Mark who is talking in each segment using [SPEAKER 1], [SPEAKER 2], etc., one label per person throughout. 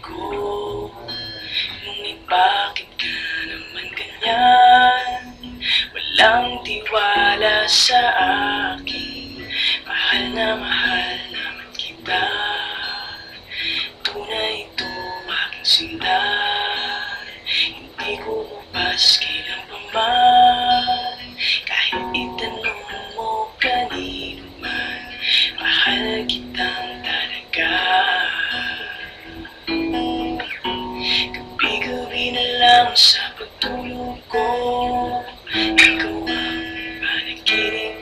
[SPEAKER 1] ko. Ngunit bakit ka naman ganyan? Walang tiwala sa akin. Mahal naman kita. Tunay ito aking sinta. Hindi ko bukas kailan pa man. Kahit itanong mo kanino man, mahal kitang talaga. Gabi-gabi na lang sa pagtulog ko, ikaw ang panaginip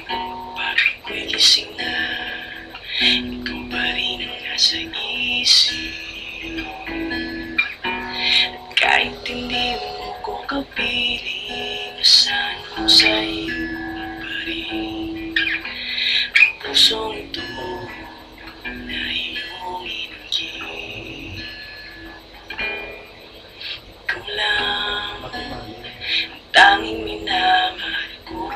[SPEAKER 1] ko. Pag ako'y gising na, ikaw pa rin ang nasa isip. At kahit hindi mo ko kapiling, saan mo sa iyo pa rin ang pusong ito na iyong inagin. Ikaw lang ang tanging minamahal ko.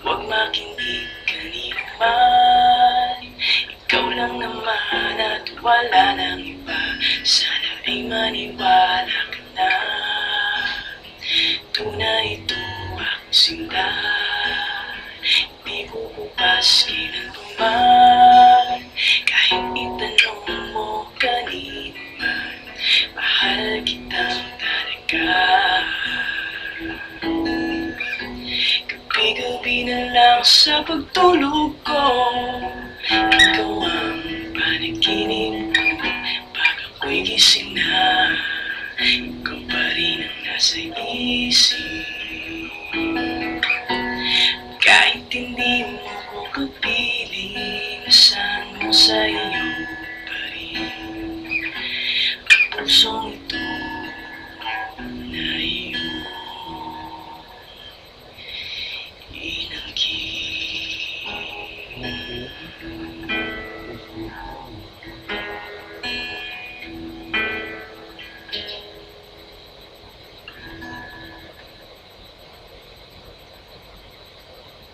[SPEAKER 1] Huwag makinig kanino man. Ikaw lang naman at wala nang iba. Sana ay maniwala ka na. Tunay ito aking sinta. Hindi ko bukas kailan pa man. Kahit itanong mo kanino man, mahal kitang talaga. Gabi-gabi na lang sa pagtulog ko, ikaw ang panaginip ko. Pag ako'y gising na, ikaw pa rin ang nasa isip. Kahit